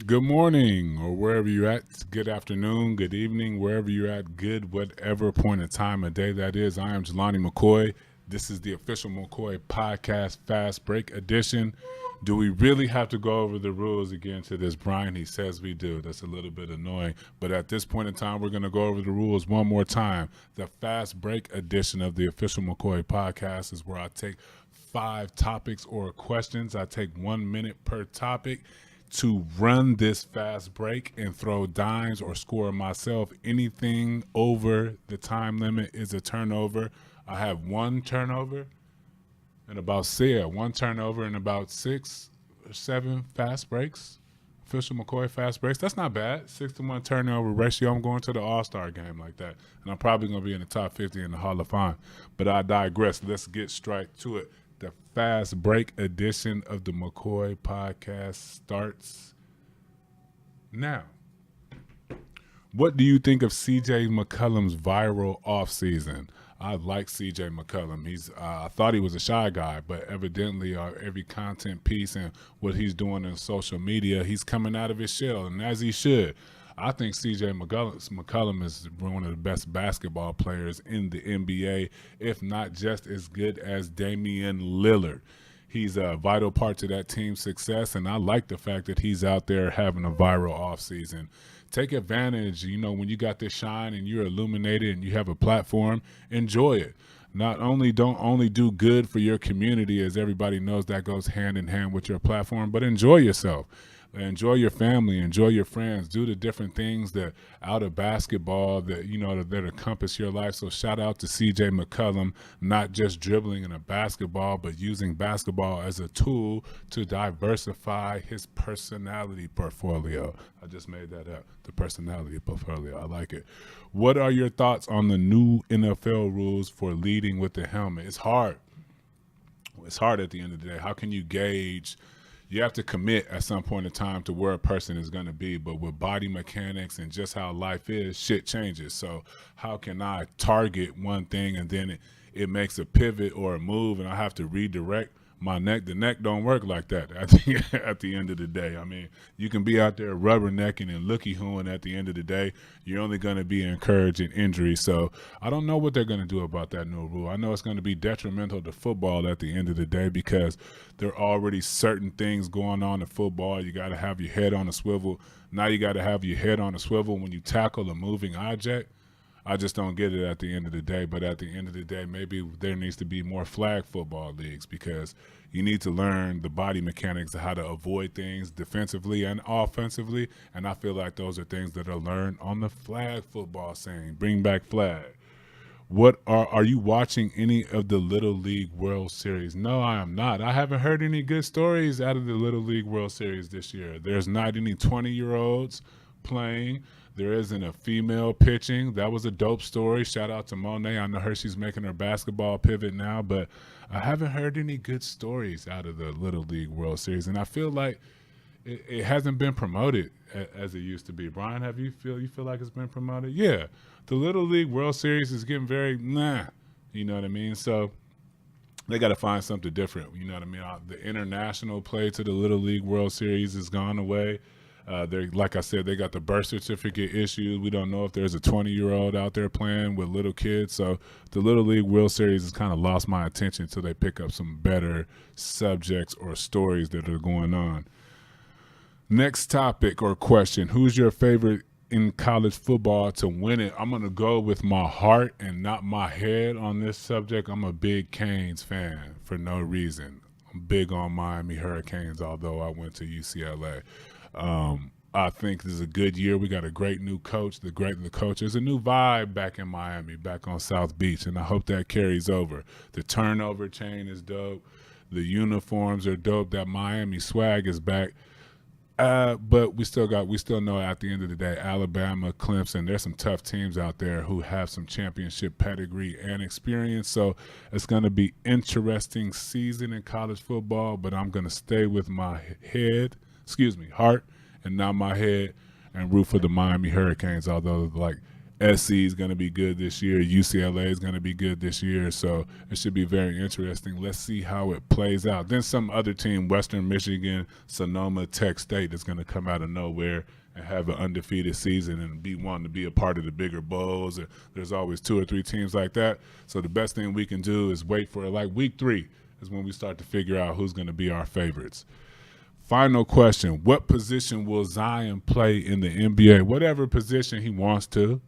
Good morning, or wherever you're at. Good afternoon, good evening, wherever you're at. Good, whatever point of time of day that is. I am Jelani McCoy. This is the official McCoy Podcast Fast Break edition. Do we really have to go over the rules again to this, Brian? He says we do. That's a little bit annoying. But at this point in time, we're going to go over the rules one more time. The Fast Break edition of the official McCoy Podcast is where I take 5 topics or questions. I take 1 minute per topic to run this fast break and throw dimes or score myself. Anything over the time limit is a turnover. I have one turnover and one turnover and about 6 or 7 fast breaks. Official McCoy fast breaks. That's not bad. 6-to-1 turnover ratio. I'm going to the All-Star game like that. And I'm probably going to be in the top 50 in the Hall of Fame. But I digress. Let's get straight to it. The fast break edition of the McCoy Podcast starts now. What do you think of CJ McCollum's viral offseason? I like CJ McCollum. I thought he was a shy guy, but evidently every content piece and what he's doing in social media, he's coming out of his shell, and as he should. I think CJ McCollum is one of the best basketball players in the NBA, if not just as good as Damian Lillard. He's a vital part to that team's success, and I like the fact that he's out there having a viral offseason. Take advantage, when you got this shine and you're illuminated and you have a platform, enjoy it. Don't only do good for your community, as everybody knows that goes hand in hand with your platform, but enjoy yourself. Enjoy your family, enjoy your friends, do the different things that out of basketball that that encompass your life. So shout out to CJ McCollum, not just dribbling in a basketball, but using basketball as a tool to diversify his personality portfolio. I just made that up. The personality portfolio. I like it. What are your thoughts on the new NFL rules for leading with the helmet? It's hard. It's hard at the end of the day. How can you gauge? You have to commit at some point in time to where a person is going to be. But with body mechanics and just how life is, shit changes. So how can I target one thing and then it makes a pivot or a move and I have to redirect my neck? The neck don't work like that at the end of the day. I mean, you can be out there rubbernecking and looky-hooing at the end of the day. You're only going to be encouraging injury. So I don't know what they're going to do about that new rule. I know it's going to be detrimental to football at the end of the day because there are already certain things going on in football. You got to have your head on a swivel. Now you got to have your head on a swivel when you tackle a moving object. I just don't get it at the end of the day. But at the end of the day, maybe there needs to be more flag football leagues because you need to learn the body mechanics of how to avoid things defensively and offensively. And I feel like those are things that are learned on the flag football scene. Bring back flag. What are you watching any of the Little League World Series? No, I am not. I haven't heard any good stories out of the Little League World Series this year. There's not any 20-year-olds playing. There isn't a female pitching. That was a dope story. Shout out to Monet. I know she's making her basketball pivot now, but I haven't heard any good stories out of the Little League World Series. And I feel like it hasn't been promoted as it used to be. Brian, you feel like it's been promoted? Yeah. The Little League World Series is getting very nah. You know what I mean? So they got to find something different. You know what I mean? The international play to the Little League World Series has gone away. They're like I said, they got the birth certificate issues. We don't know if there's a 20-year-old out there playing with little kids. So the Little League World Series has kind of lost my attention until they pick up some better subjects or stories that are going on. Next topic or question: who's your favorite in college football to win it? I'm going to go with my heart and not my head on this subject. I'm a big Canes fan for no reason. I'm big on Miami Hurricanes, although I went to UCLA. I think this is a good year. We got a great new coach. The coach. There's a new vibe back in Miami, back on South Beach, and I hope that carries over. The turnover chain is dope. The uniforms are dope. That Miami swag is back. But we still know at the end of the day, Alabama, Clemson, there's some tough teams out there who have some championship pedigree and experience. So it's going to be interesting season in college football, but I'm going to stay with my heart and not my head and root for the Miami Hurricanes. Although, like, SC is going to be good this year. UCLA is going to be good this year. So it should be very interesting. Let's see how it plays out. Then some other team, Western Michigan, Sonoma, Tech State, is going to come out of nowhere and have an undefeated season and be wanting to be a part of the bigger bowls. There's always 2 or 3 teams like that. So the best thing we can do is wait for like week 3 is when we start to figure out who's going to be our favorites. Final question. What position will Zion play in the NBA? Whatever position he wants to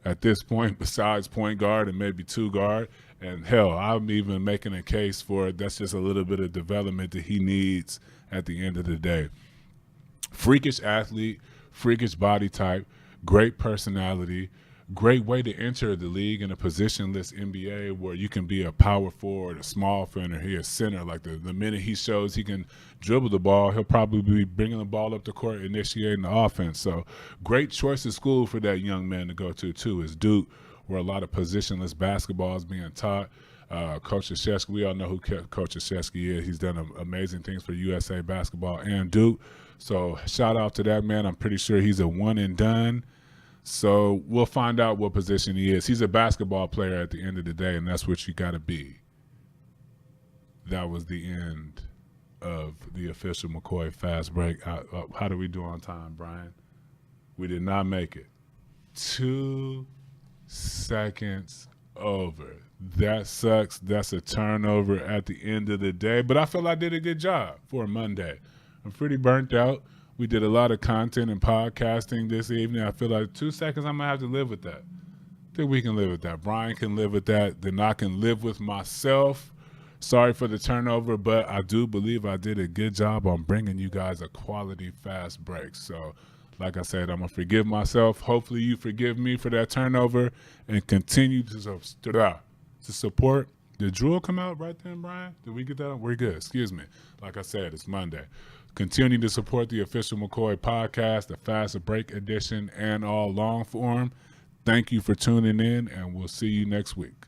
at this point, besides point guard and maybe 2 guard. And hell, I'm even making a case for it. That's just a little bit of development that he needs at the end of the day. Freakish athlete, freakish body type, great personality, great way to enter the league in a positionless NBA where you can be a power forward, a small forward, or a center. Like the minute he shows he can dribble the ball, he'll probably be bringing the ball up the court, initiating the offense. So great choice of school for that young man to go to, too, is Duke, where a lot of positionless basketball is being taught. Coach Krzyzewski, we all know who Coach Krzyzewski is. He's done amazing things for USA basketball and Duke. So shout out to that man. I'm pretty sure he's a one and done. So we'll find out what position he is. He's a basketball player at the end of the day, and that's what you got to be. That was the end of the official McCoy Fast Break. How do we do on time, Brian? We did not make it. 2 seconds over. That sucks. That's a turnover at the end of the day. But I feel I did a good job for a Monday. I'm pretty burnt out. We did a lot of content and podcasting this evening. I feel like 2 seconds, I'm going to have to live with that. I think we can live with that. Brian can live with that. Then I can live with myself. Sorry for the turnover, but I do believe I did a good job on bringing you guys a quality fast break. So, like I said, I'm going to forgive myself. Hopefully you forgive me for that turnover and continue to support. Did Drew come out right then, Brian? Did we get that? We're good. Excuse me. Like I said, it's Monday. Continue to support the official McCoy podcast, the Fast Break edition, and all long form. Thank you for tuning in, and we'll see you next week.